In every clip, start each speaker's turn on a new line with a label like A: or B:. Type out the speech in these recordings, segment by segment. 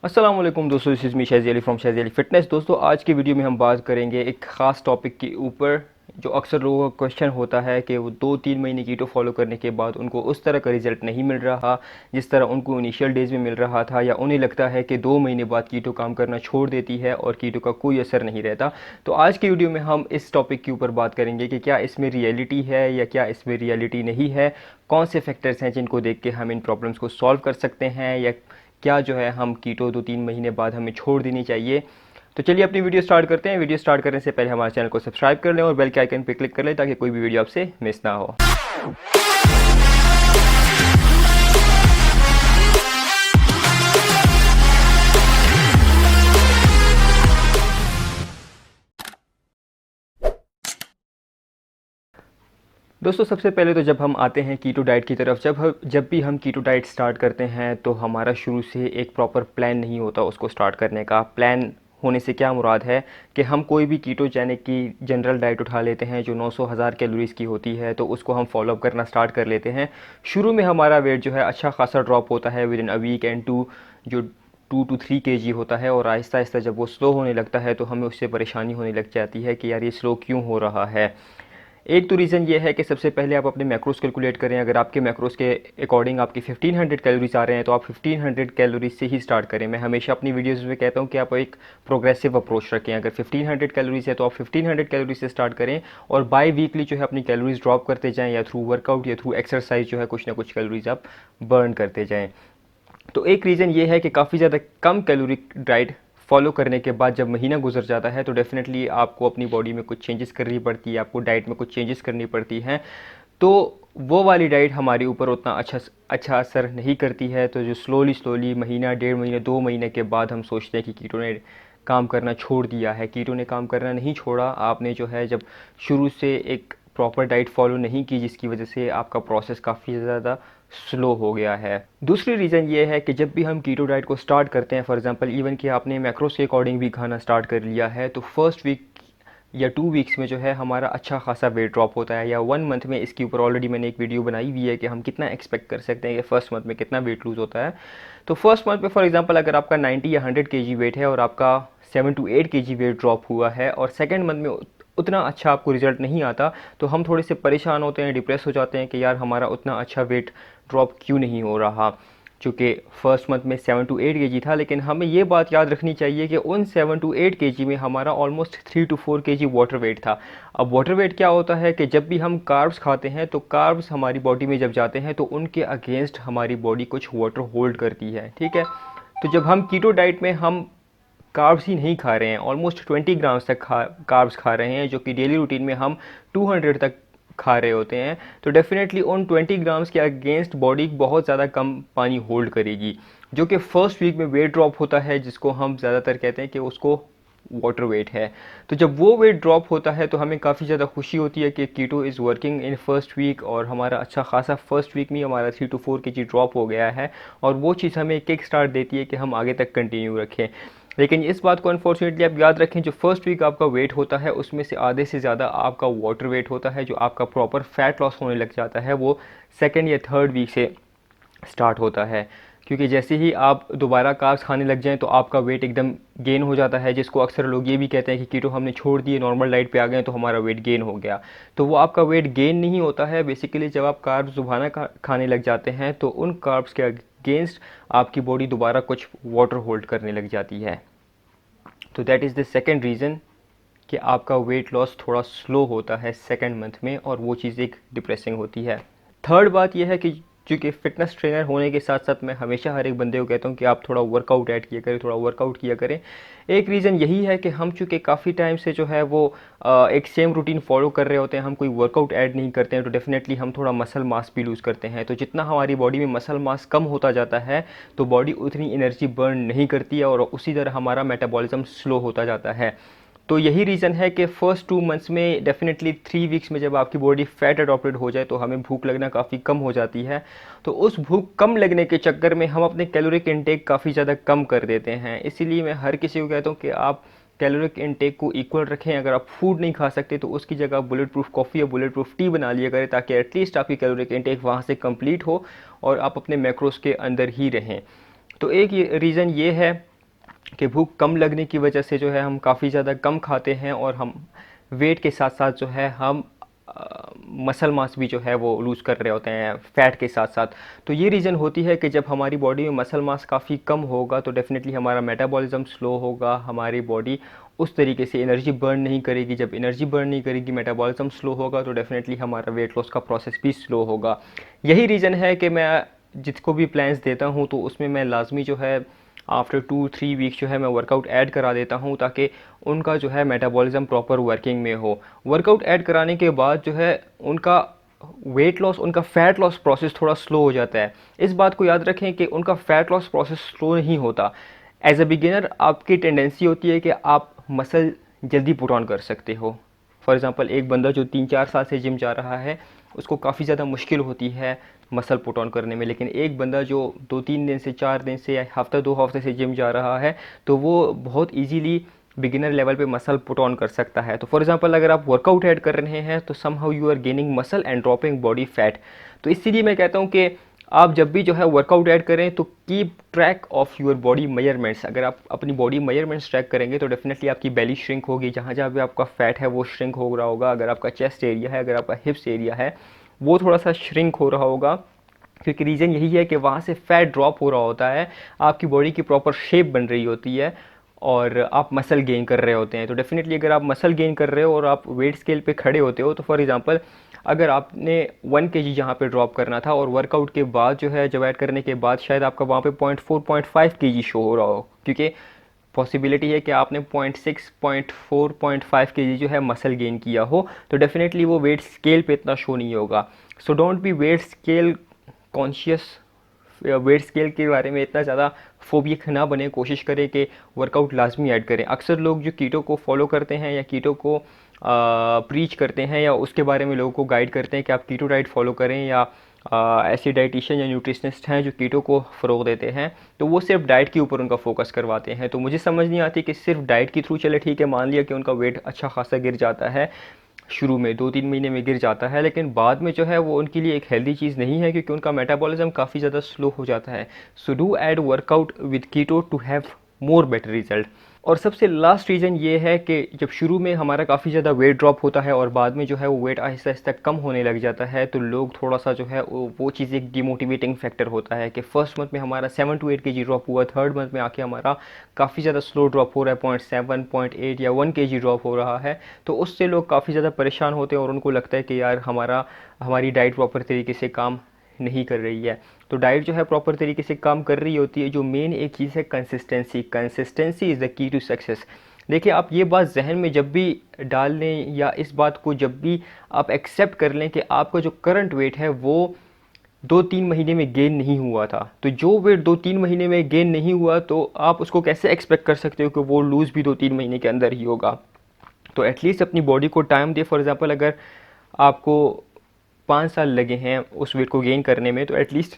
A: अस्सलाम वालेकुम दोस्तों, this is me Shazi Ali from Shazi Ali fitness. दोस्तों, आज की वीडियो में हम बात करेंगे एक ख़ास टॉपिक के ऊपर जो अक्सर लोगों का क्वेश्चन होता है कि वो 2-3 महीने कीटो फॉलो करने के बाद उनको उस तरह का रिज़ल्ट नहीं मिल रहा जिस तरह उनको इनिशियल डेज़ में मिल रहा था, या उन्हें लगता है कि 2 महीने बाद कीटो काम करना छोड़ देती है और कीटो का कोई असर नहीं रहता। तो आज की वीडियो में हम इस टॉपिक के ऊपर बात करेंगे कि क्या इसमें रियलिटी है या क्या इसमें रियलिटी नहीं है, कौन से फैक्टर्स हैं जिनको देख के हम इन प्रॉब्लम्स को सॉल्व कर सकते हैं, या क्या जो है हम कीटो 2-3 महीने बाद हमें छोड़ देनी चाहिए। तो चलिए अपनी वीडियो स्टार्ट करते हैं। वीडियो स्टार्ट करने से पहले हमारे चैनल को सब्सक्राइब कर लें और बेल के आइकन पर क्लिक कर लें ताकि कोई भी वीडियो आपसे मिस ना हो। दोस्तों, सबसे पहले तो जब हम आते हैं कीटो डाइट की तरफ, जब भी हम कीटो डाइट स्टार्ट करते हैं तो हमारा शुरू से एक प्रॉपर प्लान नहीं होता उसको स्टार्ट करने का। प्लान होने से क्या मुराद है कि हम कोई भी कीटोजेनिक की जनरल डाइट उठा लेते हैं जो 900,000 कैलोरीज़ की होती है, तो उसको हम फॉलो अप करना स्टार्ट कर लेते हैं। शुरू में हमारा वेट जो है अच्छा खासा ड्रॉप होता है within a week and two, जो 2 to 3 kg होता है, और आहिस्ता आहिस्ता जब वो स्लो होने लगता है तो हमें उससे परेशानी होने लग जाती है कि यार ये स्लो क्यों हो रहा है। एक तो रीज़न ये है कि सबसे पहले आप अपने मैक्रोस कैलकुलेट करें। अगर आपके मैक्रोस के अकॉर्डिंग आपकी 1500 कैलोरीज आ रहे हैं तो आप 1500 कैलोरीज से ही स्टार्ट करें। मैं हमेशा अपनी वीडियोस में कहता हूँ कि आप एक प्रोग्रेसिव अप्रोच रखें। अगर 1500 कैलोरीज है तो आप 1500 कैलोरीज से स्टार्ट करें और बाय वीकली जो है अपनी कैलोरीज ड्रॉप करते जाएँ, या थ्रू वर्कआउट या थ्रू एक्सरसाइज जो है कुछ ना कुछ कैलोरीज आप बर्न करते जाएँ। तो एक रीज़न ये है कि काफ़ी ज़्यादा कम कैलोरिक डाइट फॉलो करने के बाद जब महीना गुजर जाता है तो डेफ़िनेटली आपको अपनी बॉडी में कुछ चेंजेस करनी पड़ती है, आपको डाइट में कुछ चेंजेस करनी पड़ती हैं। तो वो वाली डाइट हमारे ऊपर उतना अच्छा असर नहीं करती है। तो जो स्लोली महीना, 1.5 महीने, 2 महीने के बाद हम सोचते हैं कि कीटो ने काम करना छोड़ दिया है। कीटो ने काम करना नहीं छोड़ा, आपने जो है जब शुरू से एक प्रॉपर डाइट फॉलो नहीं की जिसकी वजह से आपका प्रोसेस काफ़ी ज़्यादा स्लो हो गया है। दूसरी रीज़न ये है कि जब भी हम कीटो डाइट को स्टार्ट करते हैं, फॉर एग्जांपल इवन कि आपने मैक्रोस के अकॉर्डिंग भी खाना स्टार्ट कर लिया है, तो फर्स्ट वीक या 2 वीक्स में जो है हमारा अच्छा खासा वेट ड्रॉप होता है, या 1 मंथ में। इसके ऊपर ऑलरेडी मैंने एक वीडियो बनाई हुई है कि हम कितना एक्सपेक्ट कर सकते हैं कि फर्स्ट मंथ में कितना वेट लूज़ होता है। तो फर्स्ट मंथ में फॉर एग्जांपल अगर आपका 90 या 100 केजी वेट है और आपका 7 to 8 केजी वेट ड्रॉप हुआ है, और सेकेंड मंथ में उतना अच्छा आपको रिजल्ट नहीं आता, तो हम थोड़े से परेशान होते हैं, डिप्रेस हो जाते हैं कि यार हमारा उतना अच्छा वेट ड्रॉप क्यों नहीं हो रहा। चूँकि फर्स्ट मंथ में 7 to 8 केजी था, लेकिन हमें ये बात याद रखनी चाहिए कि उन 7 to 8 केजी में हमारा almost 3 to 4 KG water weight था। अब वाटर वेट क्या होता है कि जब भी हम कार्ब्स खाते हैं तो कार्ब्स हमारी बॉडी में जब जाते हैं तो उनके अगेंस्ट हमारी बॉडी कुछ वाटर होल्ड करती है, ठीक है। तो जब हम कीटो डाइट में हम कार्ब्स ही नहीं खा रहे हैं, ऑलमोस्ट 20 ग्राम्स तक कार्ब्स खा रहे हैं, जो कि डेली रूटीन में हम 200 तक खा रहे होते हैं, तो डेफिनेटली उन 20 ग्राम्स के अगेंस्ट बॉडी बहुत ज़्यादा कम पानी होल्ड करेगी, जो कि फर्स्ट वीक में वेट ड्रॉप होता है, जिसको हम ज़्यादातर कहते हैं कि उसको वाटर वेट है। तो जब वो वेट ड्रॉप होता है तो हमें काफ़ी ज़्यादा खुशी होती है कि keto is working in first week, और हमारा अच्छा खासा फर्स्ट वीक में हमारा 3 to 4 केजी ड्रॉप हो गया है, और वो चीज़ हमें किक स्टार्ट देती है कि हम आगे तक कंटिन्यू रखें। लेकिन इस बात को अनफॉर्चुनेटली आप याद रखें, जो फर्स्ट वीक आपका वेट होता है उसमें से आधे से ज़्यादा आपका वाटर वेट होता है। जो आपका प्रॉपर फैट लॉस होने लग जाता है वो सेकेंड या थर्ड वीक से स्टार्ट होता है, क्योंकि जैसे ही आप दोबारा कार्ब्स खाने लग जाएं तो आपका वेट एकदम गेन हो जाता है, जिसको अक्सर लोग ये भी कहते हैं कि कीटो हमने छोड़ दिए, नॉर्मल डाइट पे आ गए तो हमारा वेट गेन हो गया। तो वो आपका वेट गेन नहीं होता है। बेसिकली जब आप कार्ब्स दोबारा खाने लग जाते हैं तो उन कार्ब्स के अगेंस्ट आपकी बॉडी दोबारा कुछ वाटर होल्ड करने लग जाती है। तो that is the second reason कि आपका वेट लॉस थोड़ा स्लो होता है सेकेंड मंथ में, और वो चीज़ एक डिप्रेसिंग होती है। थर्ड बात यह है कि चूँकि फ़िटनेस ट्रेनर होने के साथ साथ मैं हमेशा हर एक बंदे को कहता हूँ कि आप थोड़ा वर्कआउट ऐड किया करें, थोड़ा वर्कआउट किया करें। एक रीज़न यही है कि हम चूँकि काफ़ी टाइम से जो है वो एक सेम रूटीन फॉलो कर रहे होते हैं, हम कोई वर्कआउट ऐड नहीं करते हैं, तो डेफिनेटली हम थोड़ा मसल मास भी लूज़ करते हैं। तो जितना हमारी बॉडी में मसल मास कम होता जाता है तो बॉडी उतनी एनर्जी बर्न नहीं करती है, और उसी तरह हमारा मेटाबॉलिज्म स्लो होता जाता है। तो यही रीज़न है कि फ़र्स्ट 2 मंथ्स में, डेफिनेटली 3 वीक्स में जब आपकी बॉडी फैट अडॉप्टेड हो जाए तो हमें भूख लगना काफ़ी कम हो जाती है। तो उस भूख कम लगने के चक्कर में हम अपने कैलोरिक इंटेक काफ़ी ज़्यादा कम कर देते हैं। इसीलिए मैं हर किसी को कहता हूँ कि आप कैलोरिक इंटेक को इक्वल रखें। अगर आप फूड नहीं खा सकते तो उसकी जगह बुलेट प्रूफ कॉफ़ी या बुलेट प्रूफ टी बना लिया करें, ताकि एटलीस्ट आपकी कैलोरिक इंटेक वहाँ से कंप्लीट हो और आप अपने मैक्रोस के अंदर ही रहें। तो एक रीज़न ये है कि भूख कम लगने की वजह से जो है हम काफ़ी ज़्यादा कम खाते हैं और हम वेट के साथ साथ जो है हम मसल मास भी जो है वो लूज़ कर रहे होते हैं फ़ैट के साथ साथ। तो ये रीज़न होती है कि जब हमारी बॉडी में मसल मास काफ़ी कम होगा तो डेफ़िनेटली हमारा मेटाबॉलिज़्म स्लो होगा, हमारी बॉडी उस तरीके से एनर्जी बर्न नहीं करेगी। जब एनर्जी बर्न नहीं करेगी, मेटाबॉलिज़्म स्लो होगा, तो डेफ़िनेटली हमारा वेट लॉस का प्रोसेस भी स्लो होगा। यही रीज़न है कि मैं जिसको भी प्लान्स देता हूँ तो उसमें मैं लाजमी जो है आफ्टर 2-3 वीक्स जो है मैं वर्कआउट ऐड करा देता हूँ, ताकि उनका जो है मेटाबॉलिज़्म प्रॉपर वर्किंग में हो। वर्कआउट ऐड कराने के बाद जो है उनका वेट लॉस, उनका फ़ैट लॉस प्रोसेस थोड़ा स्लो हो जाता है। इस बात को याद रखें कि उनका फ़ैट लॉस प्रोसेस स्लो नहीं होता। एज अ बिगिनर आपकी टेंडेंसी होती है कि आप मसल जल्दी पुट ऑन कर सकते हो। फॉर एग्ज़ाम्पल एक बंदा जो 3-4 साल से जिम जा रहा है उसको काफ़ी ज़्यादा मुश्किल होती है मसल पुट ऑन करने में, लेकिन एक बंदा जो 2-3 दिन से, 4 दिन से या हफ्ता 2 हफ्ते से जिम जा रहा है तो वो बहुत ईजीली बिगिनर लेवल पे मसल पुट ऑन कर सकता है। तो फॉर एग्जांपल अगर आप वर्कआउट ऐड कर रहे हैं तो somehow you are gaining muscle and dropping body fat. तो इसीलिए मैं कहता हूँ कि आप जब भी जो है वर्कआउट ऐड करें तो keep track of your body measurements. अगर आप अपनी बॉडी मेजरमेंट्स ट्रैक करेंगे तो डेफिनेटली आपकी बेली श्रिंक होगी, जहाँ जहाँ भी आपका फैट है वो श्रिंक हो रहा होगा। अगर आपका चेस्ट एरिया है, अगर आपका हिप्स एरिया है, वो थोड़ा सा श्रिंक हो रहा होगा, क्योंकि रीज़न यही है कि वहाँ से फैट ड्रॉप हो रहा होता है, आपकी बॉडी की प्रॉपर शेप बन रही होती है और आप मसल गेन कर रहे होते हैं। तो डेफिनेटली अगर आप मसल गेन कर रहे हो और आप वेट स्केल पे खड़े होते हो तो फॉर एग्जांपल अगर आपने 1 kg जहाँ पे ड्रॉप करना था और वर्कआउट के बाद जो है जब ऐड करने के बाद शायद आपका वहाँ पे 0.4-0.5 kg शो हो रहा हो, क्योंकि पॉसिबिलिटी है कि आपने 0.6-0.4-0.5 kg जो है मसल गेन किया हो, तो डेफिनेटली वो वेट स्केल पे इतना शो नहीं होगा। So don't be weight scale conscious, weight scale के बारे में इतना ज़्यादा फोबिक ना बने। कोशिश करें कि वर्कआउट लाजमी ऐड करें। अक्सर लोग जो कीटो को फॉलो करते हैं या कीटो को प्रीच करते हैं या उसके बारे में लोगों को गाइड करते हैं कि आप कीटो डाइट फॉलो करें, या ऐसे डाइटिशियन या न्यूट्रिशनिस्ट हैं जो कीटो को फ़रोग देते हैं, तो वो सिर्फ डाइट के ऊपर उनका फोकस करवाते हैं। तो मुझे समझ नहीं आती कि सिर्फ डाइट के थ्रू चले, ठीक है मान लिया कि उनका वेट अच्छा खासा गिर जाता है, शुरू में 2-3 महीने में गिर जाता है, लेकिन बाद में जो है वो उनके लिए एक हेल्दी चीज़ नहीं है, क्योंकि उनका मेटाबॉलिज्म काफ़ी ज़्यादा स्लो हो जाता है। So do add workout with keto to have more better result. और सबसे लास्ट रीज़न ये है कि जब शुरू में हमारा काफ़ी ज़्यादा वेट ड्रॉप होता है और बाद में जो है वो वेट आहिस्ता आहिस्ता कम होने लग जाता है, तो लोग थोड़ा सा जो है वो चीज़ एक डिमोटिवेटिंग फैक्टर होता है कि फर्स्ट मंथ में हमारा 7-8 kg ड्रॉप हुआ, थर्ड मंथ में आके हमारा काफ़ी ज़्यादा स्लो ड्रॉप हो रहा है, 0.7, 0.8 या 1 kg ड्रॉप हो रहा है। तो उससे लोग काफ़ी ज़्यादा परेशान होते हैं और उनको लगता है कि यार हमारी डाइट प्रॉपर तरीके से काम नहीं कर रही है। तो डाइट जो है प्रॉपर तरीके से काम कर रही होती है। जो मेन एक चीज़ है consistency, consistency is the key to success. देखिए आप ये बात जहन में जब भी डाल लें या इस बात को जब भी आप एक्सेप्ट कर लें कि आपका जो करंट वेट है वो 2-3 महीने में गेन नहीं हुआ था, तो जो वेट 2-3 महीने में गेन नहीं हुआ तो आप उसको कैसे एक्सपेक्ट कर सकते हो कि वो लूज़ भी 2-3 महीने के अंदर ही होगा। तो एटलीस्ट अपनी बॉडी को टाइम दे। फॉर एग्जांपल अगर आपको 5 साल लगे हैं उस वेट को गेन करने में, तो एटलीस्ट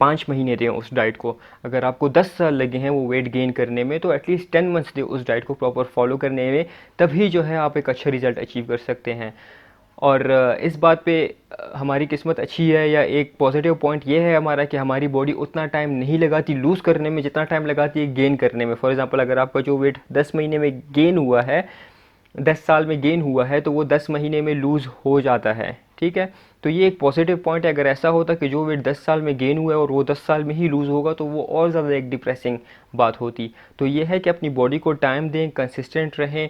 A: 5 महीने दें उस डाइट को। अगर आपको 10 साल लगे हैं वो वेट गेन करने में, तो एटलीस्ट 10 मंथ्स दें उस डाइट को प्रॉपर फॉलो करने में, तभी जो है आप एक अच्छा रिजल्ट अचीव कर सकते हैं। और इस बात पे हमारी किस्मत अच्छी है, या एक पॉजिटिव पॉइंट ये है हमारा कि हमारी बॉडी उतना टाइम नहीं लगाती लूज़ करने में जितना टाइम लगाती है गेन करने में। फॉर एग्जांपल अगर आपका जो वेट 10 महीने में गेन हुआ है, 10 साल में गेन हुआ है, तो वो 10 महीने में लूज़ हो जाता है, ठीक है। तो ये एक पॉजिटिव पॉइंट है। अगर ऐसा होता कि जो वेट 10 साल में गेन हुआ है और वो 10 साल में ही लूज़ होगा, तो वो और ज़्यादा एक डिप्रेसिंग बात होती। तो ये है कि अपनी बॉडी को टाइम दें, कंसिस्टेंट रहें,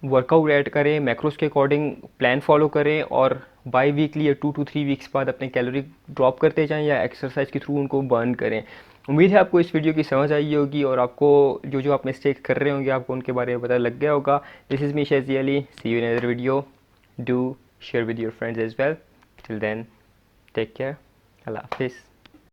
A: वर्कआउट ऐड करें, मैक्रोस के अकॉर्डिंग प्लान फॉलो करें और बाई वीकली या 2 to 3 वीक्स बाद अपने कैलोरी ड्रॉप करते जाएं या एक्सरसाइज के थ्रू उनको बर्न करें। उम्मीद है आपको इस वीडियो की समझ आई होगी और आपको जो जो आप मिस्टेक कर रहे होंगे आपको उनके बारे में पता लग गया होगा। This is me Shazi Ali, see you in other video, do share with your friends as well. Till then take care, अल्लाह हाफिज़।